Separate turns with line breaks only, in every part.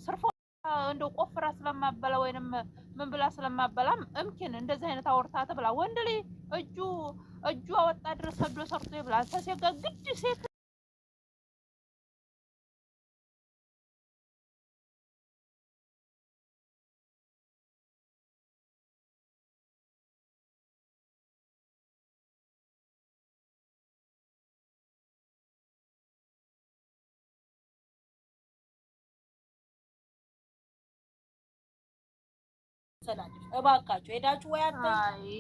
ስርፎ እንደው ቆፍራ ስለማበላ ወይንም ምን ብላ ስለማበላም እምኪን እንደዚህ አይነት አወርታ ተብላ ወንድ ልጅ እጁ አወጣ ድረስ ሄዶ ሰርቶ ይብላል ተሴጋ ግድ ሴት
ሰላችሁ እባካችሁ ሄዳችሁ ወይ አትይ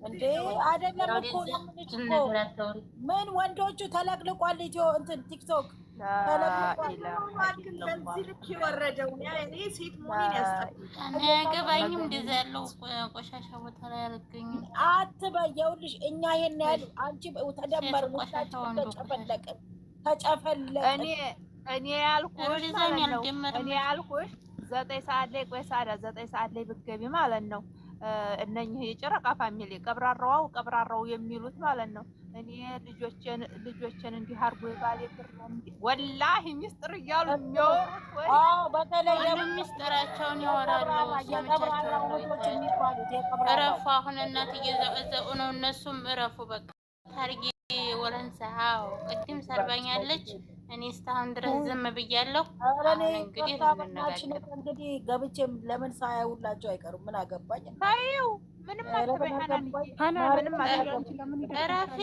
እንዴ አይደለም እኮ ምን ወንዶቹ ተለቅልቋል ልጅዮ እንትን ቲክቶክ ተለቅልቋል
ለዚህ ልክ ይወረደው እኔ ሴት መሆኔን ያስጠላል
ገባኝም እንደዛ ያለው ቆሻሻ ቦታ ላይ አልገኝም
አትበየውልሽ እኛ ይሄን ያህል አንቺ ተደመር ተጨፈለቀ
እኔ ያልኩሽ 9 ሰዓት ላይ ቆይ ሳዳ 9 ሰዓት ላይ ብትገቢ ማለት ነው እነኚህ የጨረቃ ፋሚሊ ቀብራራው የሚሉት ማለት ነው እኔ ልጆችን እንዲህ አርጎ ባለ ግርም ወላሂ ሚስጥር እያሉ የሚያወሩት ወይ
በተለይ
ሚስጥራቸውን ያወራሉ እረፉ አሁን እናት እየዘቀዘቁ ነው እነሱም እረፉ በቃ ታርጌ ወለንሳው ቅድም ሰርባኛለች እኔ እስካሁን ድረስ ዝም ብያለሁ
እንግዲህ ገብቼም ለምን ሳያውላቸው አይቀሩም ምን አገባኝ
ታዩ ምንም
እረፊ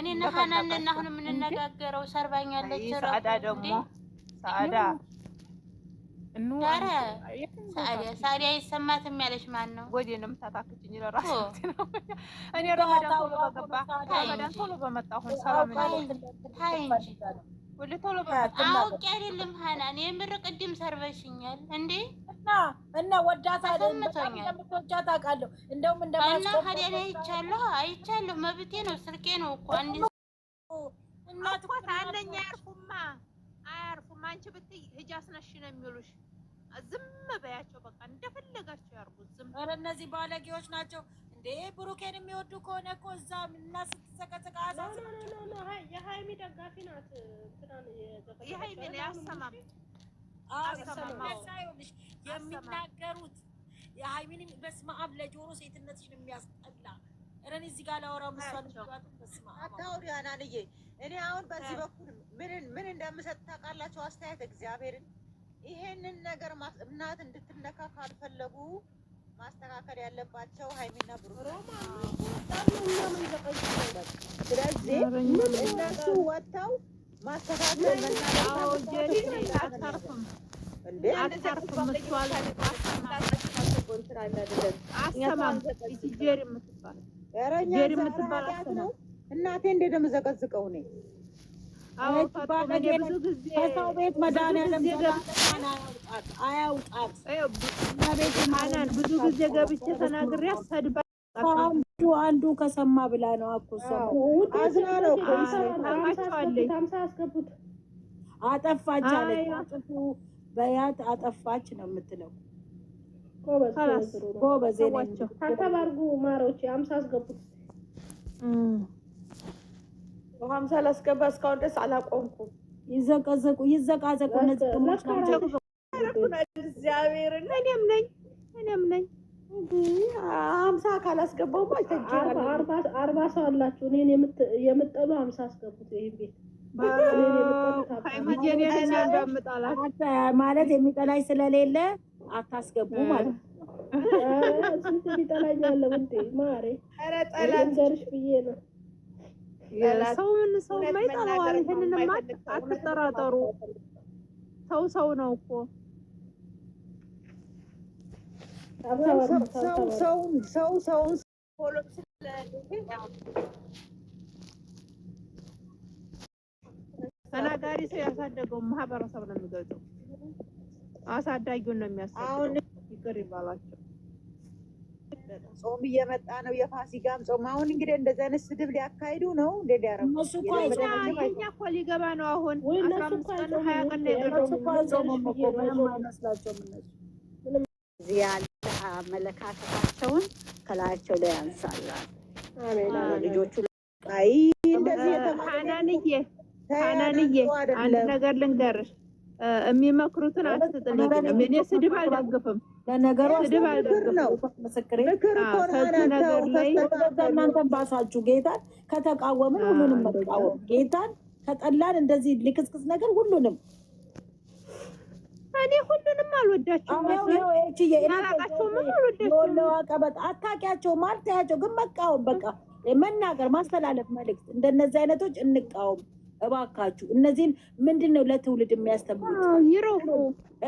እኔና ሀናንና አሁን የምንነጋገረው ሰርባኛለች
ሰዓዳ ደግሞ ሰዓዳ
ሳዲያ ይሰማትም ያለሽ ማን ነው
ወዲንም ታታክጭኝ ለራሱ እኔ ረመዳን ቶሎ በገባ ረመዳን ቶሎ በመጣሁ ሰላም
እንጂ ወደ ቶሎ አውቄ አይደለም ሀናን የምር ቅድም ሰርበሽኛል እንዴ
እና ወዳታ እንደምትወጃት አውቃለሁ እንደውም እንደማስቆም
እና ሀዲያ አይቻለሁ መብቴ ነው ስልኬ ነው እኮ አንድ
እናት እኮ ታነኛ አያርፉም አንቺ ብትይ ሂጅ አስነሽ ነው የሚሉሽ ዝም በያቸው በቃ እንደፈለጋቸው ያርጉ ዝም
ኧረ እነዚህ ባለጌዎች ናቸው እንዴ ብሩኬን የሚወዱ ከሆነ እኮ እዛ እና ስትሰቀሰቀ
የሃይሚ ደጋፊ ናት
የሃይሚ ነው ያሰማም
የሚናገሩት የሃይሚን በስመ አብ ለጆሮ ሴትነትሽን የሚያስጠላ እኔ እዚህ ጋር ላወራው መስዋዕት በስመ አብ
አታውሪ አናንዬ እኔ አሁን በዚህ በኩል ምን እንደምሰጥ ታውቃላችሁ አስተያየት እግዚአብሔርን ይሄንን ነገር እናት እንድትነካ ካልፈለጉ ማስተካከል ያለባቸው ሃይሚና ብሩክ ስለዚህ እነሱ ወጥተው ማስተካከል እናቴ እንደምዘቀዝቀው ነው
ሰው ቤት መድኃኒዓለም አያውጣት
ብዙ ጊዜ ገብቼ ተናግሬ አሰድባ
አንዱ ከሰማ ብላ ነው አኩሶ
አዝና ነው
አስገቡት
አጠፋች አለች በያት አጠፋች ነው የምትለው ጎበዝ
ተባርጉ ማሮች 50 አስገቡት
50 ላስገባ እስካሁን ድረስ አላቆምኩም
ይዘቀዘቁ እነዚህ ጥሞች ናቸው
እግዚአብሔርን እኔም ነኝ 50 ካላስገባው ማይተጀራል
40 ሰው አላችሁ እኔን የምትጠሉ 50 አስገቡት ይሄን ቤት
ማለት የሚጠላሽ ስለሌለ አታስገቡ ማለት
ስንት ቢጠላኝ አለ ውዴ ማሬ።
ኧረ ጠላት
ልንገርሽ ብዬ ነው።
ሰው የማይጠላዋል። ይሄንንማ አትጠራጠሩ። ሰው ነው እኮ
ሰውን
ተናጋሪ ሰው ያሳደገው ማህበረሰብ ነው የሚገልጸው። አሳዳጊውን ነው የሚያሳድገው። ይቅር ይባላቸው።
ጾም እየመጣ ነው፣ የፋሲካም ጾም። አሁን እንግዲህ እንደዚህ አይነት ስድብ ሊያካሂዱ ነው። እንዴት ያረጉ
የኛ እኮ ሊገባ ነው። አሁን 15 ቀን 20 ቀን ነው የቀረው።
እዚህ ያለ አመለካከታቸውን ከላያቸው ላይ ያንሳላል። ልጆቹ
አይ እንደዚህ
ሐናንዬ አንድ ነገር ልንገርሽ፣ የሚመክሩትን አትጥልኝ። እኔ ስድብ አልደግፍም።
ለነገሩ
ስድብ አልደግፍም።
ምስክሬ
ምክር እኮ ነው።
ነገር ላይ
እናንተን ባሳችሁ ጌታን ከተቃወምን ሁሉንም መቃወም፣ ጌታን ከጠላን እንደዚህ ሊክስክስ ነገር ሁሉንም
እኔ ሁሉንም አልወዳቸውም።
ቀበጥ አታውቂያቸውም፣ አልታያቸው ግን መቃወም በቃ መናገር፣ ማስተላለፍ መልዕክት። እንደነዚህ አይነቶች እንቃወም እባካችሁ። እነዚህን ምንድን ነው ለትውልድ የሚያስተምሩት?
ይረፉ።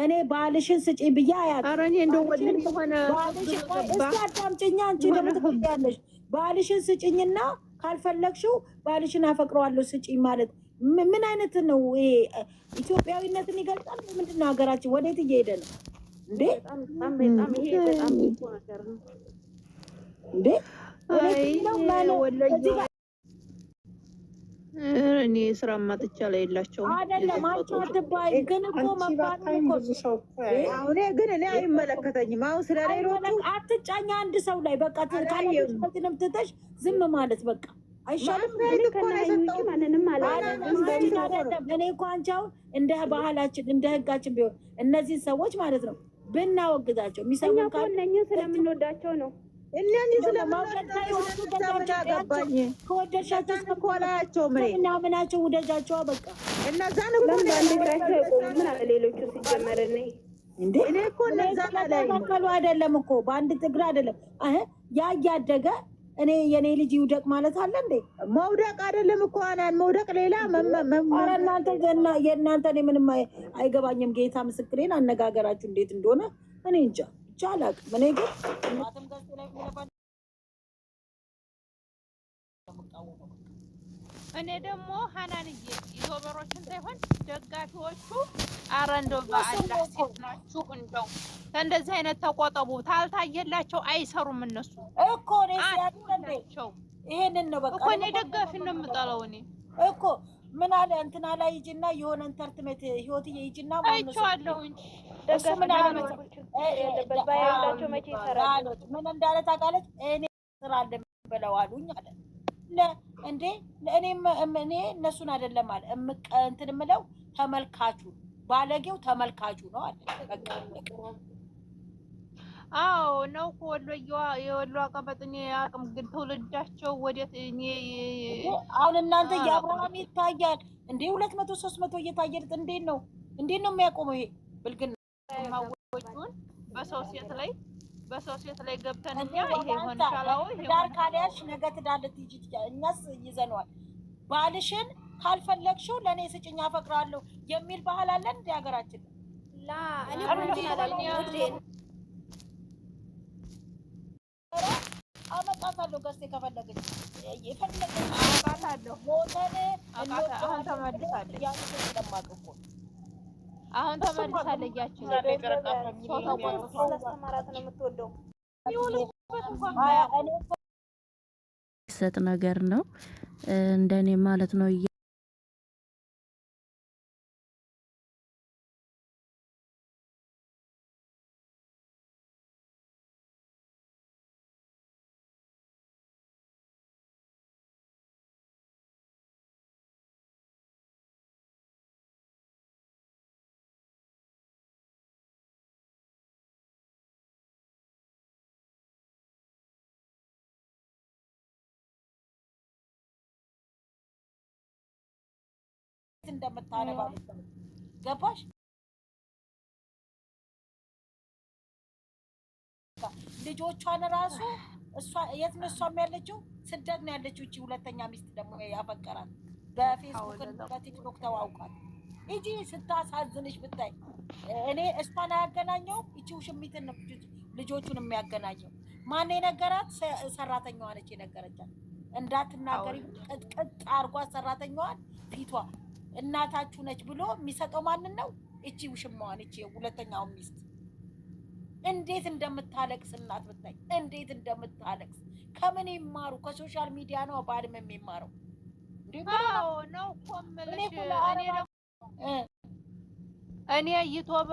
እኔ ባልሽን ስጪኝ ብዬ አያውቅም።
ኧረ እኔ እንደው ወልድ ሆነ
እስኪ አዳምጪኝ። አንቺ ደግሞ ትያለሽ ባልሽን ስጪኝና ካልፈለግሽው ባልሽን አፈቅረዋለሁ ስጪኝ ማለት ምን አይነት ነው? ኢትዮጵያዊነትን ይገልጻል? ምንድን ነው? ሀገራችን ወዴት እየሄደ ነው እንዴ? እንዴ
እኔ ስራ ማጥቻ ላይ የላቸውም
አይደለም። አንቺ አትባይ ግን እኮ መባል
አሁን ግን እኔ አይመለከተኝም። አሁን ስለ ሌሎቹ
አትጫኛ አንድ ሰው ላይ በቃ ካለንም ትተሽ ዝም ማለት በቃ አይሻልም? እኔ እኮ አንቺ አሁን እንደ ባህላችን እንደ ህጋችን ቢሆን እነዚህን ሰዎች ማለት ነው ብናወግዛቸው የሚሰሙን ካሉ
እነኝን ስለምንወዳቸው ነው።
እነዚህ ስለማውቀታቸው
ከወደሻቸው
ስኮላቸው
ምናምናቸው ውደጃቸው በቃ
እነዛን
ምን አለ ሌሎቹ ሲጀመር
እንዴ እኔ እኮ እነዛን አይደለም እኮ በአንድ ትግር አይደለም ያ እያደገ እኔ የኔ ልጅ ይውደቅ ማለት አለ እንዴ?
መውደቅ አይደለም እኮ አናን መውደቅ ሌላ
ኧረ እናንተ የእናንተ እኔ ምንም አይገባኝም። ጌታ ምስክሬን አነጋገራችሁ እንዴት እንደሆነ እኔ እንጃ ብቻ አላውቅም። እኔ ግን
እኔ ደግሞ ሀናንዬ ዩቱበሮችን ሳይሆን ደጋፊዎቹ አረ እንደው በአላህ ሴት ናችሁ፣ እንደው ከእንደዚህ አይነት ተቆጠቡ። ታልታየላቸው አይሰሩም እነሱ
እኮ ነው። ይሄንን ነው በቃ
እኮ እኔ ደጋፊ ነው የምጠላው። እኔ
እኮ ምን አለ እንትና ላይ ሂጂና የሆነ ኢንተርቴንመንት ህይወትዬ ሂጂና
አይቼዋለሁ እንጂ
እሱ ምን አለ ምን እንዳለ ታውቃለች? እኔ ስራ እንደምበለው አሉኝ አለ እንዴ እኔም እኔ እነሱን አይደለም አለ እንትን የምለው ተመልካቹ ባለጌው ተመልካቹ ነው አለ።
አዎ ነው እኮ የወሎ አቀበጥኔ አቅም ግን ትውልዳቸው ወዴት? እኔ
አሁን እናንተ የአብርሃም ይታያል እንዴ 200 300 እየታየልት እንዴት ነው የሚያቆመው? ይሄ ብልግና
ማወጁን በሰው ሴት ላይ ገብተን እኛ ይሄ ሆነ ሻላው
ዳር ካሊያሽ ነገ ትዳር ልትይጂ ትችያለሽ። እኛስ ይዘነዋል። ባልሽን ካልፈለግሽው ለእኔ ስጭኝ አፈቅራለሁ የሚል ባህል አለን እንደ ሀገራችን አመጣታለሁ። ገዝቴ ከፈለገች የፈለገች
አመጣታለሁ።
ሞተን
አሁን ተመልሳለች። አሁን ተመልሳለች። ያችን
ማራት ነው የምትወደው
ሰጥ ነገር ነው እንደኔ ማለት ነው።
እንደምታነባ ገባሽ?
ልጆቿን ራሱ እሷ የት ነው እሷም ያለችው? ስደት ነው ያለችው። እቺ ሁለተኛ ሚስት ደግሞ ያፈቀራት በፌስቡክ እና በቲክቶክ ተዋውቃል። እጂ ስታሳዝንሽ ብታይ እኔ እሷን አያገናኘው እቺ ውሽሚትን ነው ልጆቹን የሚያገናኘው። ማን የነገራት? ሰራተኛዋ ነች የነገረቻት። እንዳትናገሪ ቅጥቅጥ አርጓት ሰራተኛዋን ፊቷ እናታችሁ ነች ብሎ የሚሰጠው ማንን ነው? እቺ ውሽማዋን እቺ ሁለተኛው ሚስት እንዴት እንደምታለቅስ እናት ብታይ እንዴት እንደምታለቅስ። ከምን ይማሩ? ከሶሻል ሚዲያ ነው ባልም የሚማረው።
ነው እኮ የምልሽ እኔ ዩቲዩብ